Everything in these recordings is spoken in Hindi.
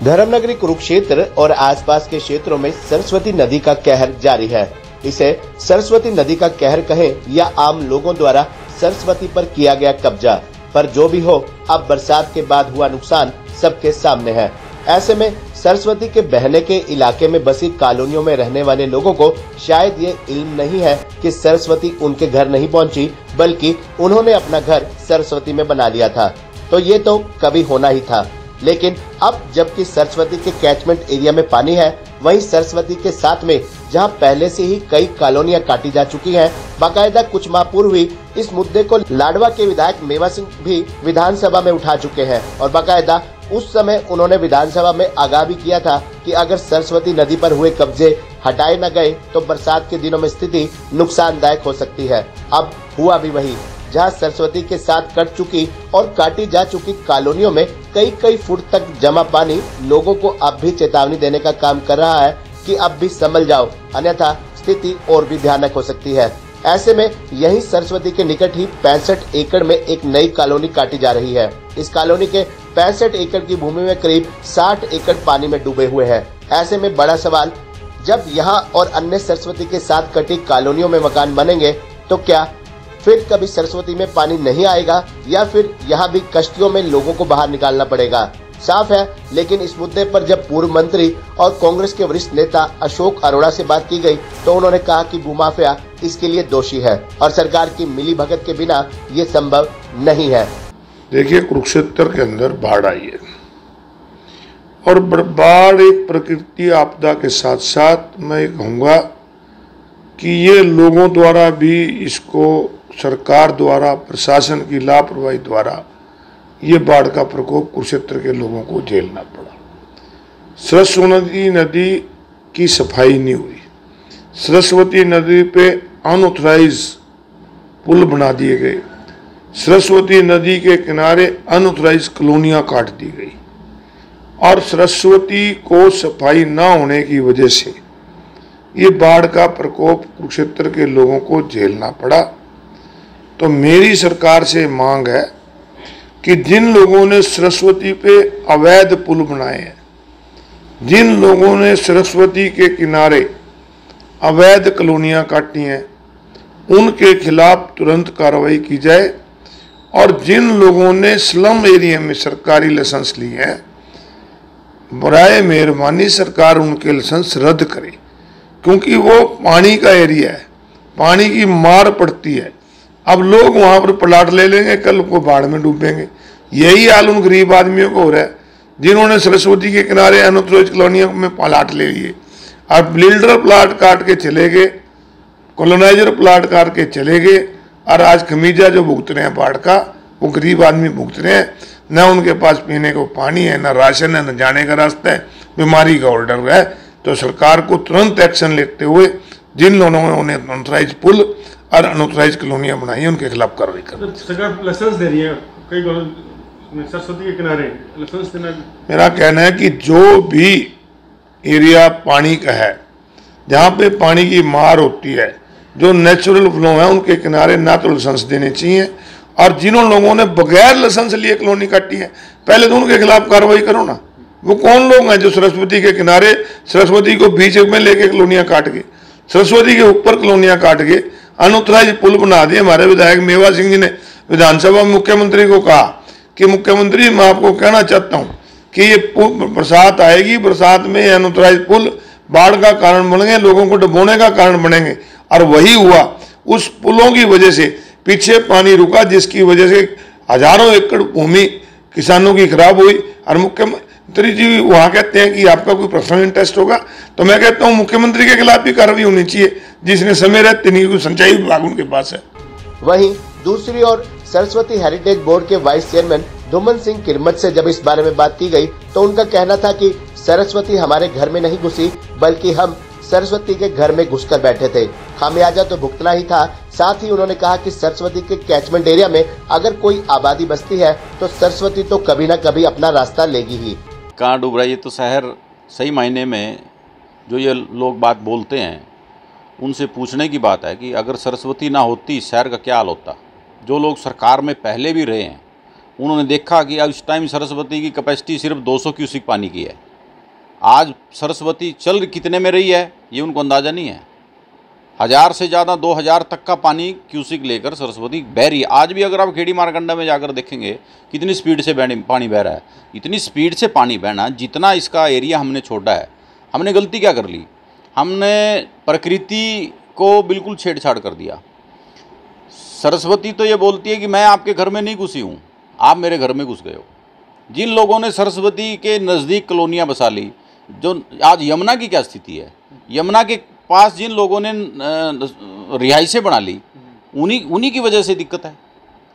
धर्मनगरी कुरुक्षेत्र और आसपास के क्षेत्रों में सरस्वती नदी का कहर जारी है। इसे सरस्वती नदी का कहर कहें या आम लोगों द्वारा सरस्वती पर किया गया कब्जा, पर जो भी हो, अब बरसात के बाद हुआ नुकसान सबके सामने है। ऐसे में सरस्वती के बहने के इलाके में बसी कॉलोनियों में रहने वाले लोगों को शायद ये इल्म नहीं है कि सरस्वती उनके घर नहीं पहुंची, बल्कि उन्होंने अपना घर सरस्वती में बना लिया था। तो ये तो कभी होना ही था, लेकिन अब जबकि सरस्वती के कैचमेंट एरिया में पानी है, वहीं सरस्वती के साथ में जहां पहले से ही कई कॉलोनियां काटी जा चुकी हैं, बाकायदा कुछ माह पूर्व ही इस मुद्दे को लाडवा के विधायक मेवा सिंह भी विधानसभा में उठा चुके हैं और बाकायदा उस समय उन्होंने विधानसभा में आगाह भी किया था कि अगर सरस्वती नदी पर हुए कब्जे हटाए न गए तो बरसात के दिनों में स्थिति नुकसानदायक हो सकती है। अब हुआ भी वही, जहां सरस्वती के साथ कट चुकी और काटी जा चुकी कॉलोनियों में कई फुट तक जमा पानी लोगों को अब भी चेतावनी देने का काम कर रहा है कि अब भी संभल जाओ, अन्यथा स्थिति और भी भयानक हो सकती है। ऐसे में यही सरस्वती के निकट ही 65 एकड़ में एक नई कॉलोनी काटी जा रही है। इस कॉलोनी के 65 एकड़ की भूमि में करीब 60 एकड़ पानी में डूबे हुए हैं। ऐसे में बड़ा सवाल, जब यहाँ और अन्य सरस्वती के साथ कटी कॉलोनियों में मकान बनेंगे तो क्या फिर कभी सरस्वती में पानी नहीं आएगा या फिर यहाँ भी कश्तियों में लोगों को बाहर निकालना पड़ेगा? साफ है, लेकिन इस मुद्दे पर जब पूर्व मंत्री और कांग्रेस के वरिष्ठ नेता अशोक अरोड़ा से बात की गई तो उन्होंने कहा कि भूमाफिया इसके लिए दोषी है और सरकार की मिलीभगत के बिना ये संभव नहीं है। देखिए, कुरुक्षेत्र के अंदर बाढ़ आई है और बाढ़ एक प्रकृति आपदा के साथ साथ मैं ये कहूँगा कि ये लोगों द्वारा भी, इसको सरकार द्वारा, प्रशासन की लापरवाही द्वारा ये बाढ़ का प्रकोप कुरुक्षेत्र के लोगों को झेलना पड़ा। सरस्वती नदी की सफाई नहीं हुई, सरस्वती नदी पे अनऑथराइज पुल बना दिए गए, सरस्वती नदी के किनारे अनऑथराइज कॉलोनियां काट दी गई और सरस्वती को सफाई ना होने की वजह से ये बाढ़ का प्रकोप कुरुक्षेत्र के लोगों को झेलना पड़ा। तो मेरी सरकार से मांग है कि जिन लोगों ने सरस्वती पे अवैध पुल बनाए हैं, जिन लोगों ने सरस्वती के किनारे अवैध कॉलोनियां काटी हैं, उनके खिलाफ तुरंत कार्रवाई की जाए और जिन लोगों ने स्लम एरिया में सरकारी लाइसेंस लिए हैं, बराए मेहरबानी सरकार उनके लाइसेंस रद्द करे, क्योंकि वो पानी का एरिया है, पानी की मार पड़ती है। अब लोग वहां पर प्लाट ले लेंगे, कल को बाढ़ में डूबेंगे। यही हाल उन गरीब आदमियों को हो रहा है जिन्होंने सरस्वती के किनारे अनऑथराइज्ड कॉलोनियों में प्लाट ले लिए और बिल्डर प्लाट काट के चले गए, कॉलोनाइजर प्लाट काट के चले गए और आज खमीजा जो भुगत रहे हैं बाढ़ का, वो गरीब आदमी भुगत रहे हैं। न उनके पास पीने को पानी है, न राशन है, न जाने का रास्ता है, बीमारी का ऑर्डर है। तो सरकार को तुरंत एक्शन लेते हुए जिन लोगों ने उन्हें अनऑथराइज पुल और अनऑथराइज कॉलोनियां बनाई है उनके खिलाफ कार्रवाई कर। सरकार लाइसेंस दे रही है कई सरस्वती के किनारे लाइसेंस देना। मेरा कहना है कि जो भी एरिया पानी का है, जहाँ पे पानी की मार होती है, जो नेचुरल फ्लो है, उनके किनारे ना तो लाइसेंस देने चाहिए और जिन लोगों ने बगैर लाइसेंस लिए कॉलोनी काटी है, पहले तो उनके खिलाफ कार्रवाई करो ना। वो कौन लोग हैं जो सरस्वती के किनारे, सरस्वती को बीच में लेके कॉलोनियां काट के, सरस्वती के ऊपर कॉलोनियां काट के अनऑथराइज पुल बना दिए। हमारे विधायक मेवा सिंह जी ने विधानसभा में मुख्यमंत्री को कहा कि मुख्यमंत्री, मैं आपको कहना चाहता हूं कि ये बरसात आएगी, बरसात में अनऑथराइज पुल बाढ़ का कारण बनेंगे, लोगों को डुबोने का कारण बनेंगे। और वही हुआ, उस पुलों की वजह से पीछे पानी रुका, जिसकी वजह से हजारों एकड़ भूमि किसानों की खराब हुई। और मुख्यमंत्री जी वहां कहते हैं कि आपका कोई पर्सनल इंटरेस्ट होगा, तो मैं कहता हूं मुख्यमंत्री के खिलाफ भी कार्रवाई होनी चाहिए, जिसने समय रहते नहीं, कोई सिंचाई विभाग उनके पास है। वहीं दूसरी ओर सरस्वती हेरिटेज बोर्ड के वाइस चेयरमैन धुमन सिंह किरमत से जब इस बारे में बात की गई तो उनका कहना था कि सरस्वती हमारे घर में नहीं घुसी, बल्कि हम सरस्वती के घर में घुसकर बैठे थे, खामियाजा तो भुगतना ही था। साथ ही उन्होंने कहा कि सरस्वती के कैचमेंट एरिया में अगर कोई आबादी बसती है तो सरस्वती तो कभी न कभी अपना रास्ता लेगी ही। कहाँ डूब रहा है ये तो शहर, सही मायने में जो ये लोग बात बोलते हैं उनसे पूछने की बात है कि अगर सरस्वती ना होती शहर का क्या हाल होता। जो लोग सरकार में पहले भी रहे हैं उन्होंने देखा कि अब इस टाइम सरस्वती की कैपेसिटी सिर्फ 200 क्यूसिक पानी की है आज सरस्वती चल कितने में रही है ये उनको अंदाज़ा नहीं है। 1000 से ज़्यादा 2000 तक का पानी क्यूसिक लेकर सरस्वती बह रही है। आज भी अगर आप खेड़ी मारकंडा में जाकर देखेंगे कितनी स्पीड से पानी बह रहा है। इतनी स्पीड से पानी बहना, जितना इसका एरिया हमने छोड़ा है, हमने गलती क्या कर ली, हमने प्रकृति को बिल्कुल छेड़छाड़ कर दिया। सरस्वती तो ये बोलती है कि मैं आपके घर में नहीं घुसी हूँ, आप मेरे घर में घुस गए हो। जिन लोगों ने सरस्वती के नज़दीक कॉलोनियाँ बसा ली, जो आज यमुना की क्या स्थिति है, यमुना के पास जिन लोगों ने रिहाइशें बना ली, उन्हीं की वजह से दिक्कत है।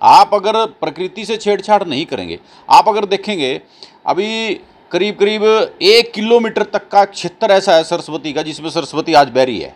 आप अगर प्रकृति से छेड़छाड़ नहीं करेंगे, आप अगर देखेंगे अभी करीब करीब 1 किलोमीटर तक का क्षेत्र ऐसा है सरस्वती का जिसमें सरस्वती आज बह रही है।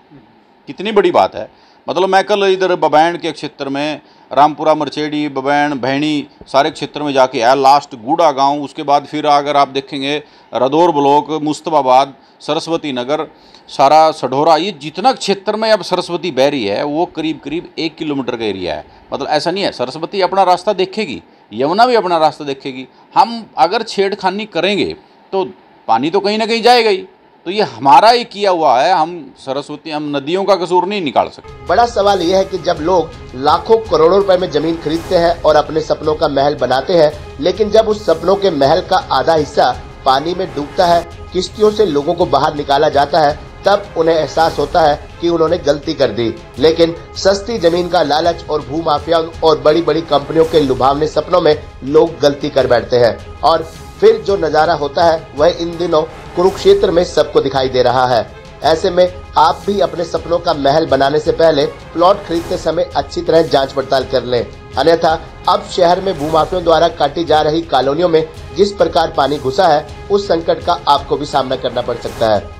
कितनी बड़ी बात है। मतलब मैं कल इधर बबैन के क्षेत्र में, रामपुरा, मरचेड़ी, बबैन, भैणी सारे क्षेत्र में जाके आया, लास्ट गूड़ा गांव, उसके बाद फिर अगर आप देखेंगे रदौर ब्लॉक, मुस्तफाबाद, सरस्वती नगर, सारा सढौरा, ये जितना क्षेत्र में अब सरस्वती बह रही है वो करीब करीब 1 किलोमीटर का एरिया है। मतलब ऐसा नहीं है, सरस्वती अपना रास्ता देखेगी, यमुना भी अपना रास्ता देखेगी। हम अगर छेड़खानी करेंगे तो पानी तो कहीं ना कहीं जाएगा ही। तो ये हमारा ही किया हुआ है, हम नदियों का कसूर नहीं निकाल सकते। बड़ा सवाल यह है कि जब लोग लाखों करोड़ों रुपए में जमीन खरीदते हैं और अपने सपनों का महल बनाते हैं, लेकिन जब उस सपनों के महल का आधा हिस्सा पानी में डूबता है, किश्तियों से लोगों को बाहर निकाला जाता है, तब उन्हें एहसास होता है कि उन्होंने गलती कर दी। लेकिन सस्ती जमीन का लालच और भूमाफिया और बड़ी बड़ी कंपनियों के लुभावने सपनों में लोग गलती कर बैठते हैं और फिर जो नजारा होता है वह इन दिनों कुरुक्षेत्र में सबको दिखाई दे रहा है। ऐसे में आप भी अपने सपनों का महल बनाने से पहले प्लॉट खरीदते समय अच्छी तरह जांच पड़ताल कर लें, अन्यथा अब शहर में भूमाफियों द्वारा काटी जा रही कॉलोनियों में जिस प्रकार पानी घुसा है, उस संकट का आपको भी सामना करना पड़ सकता है।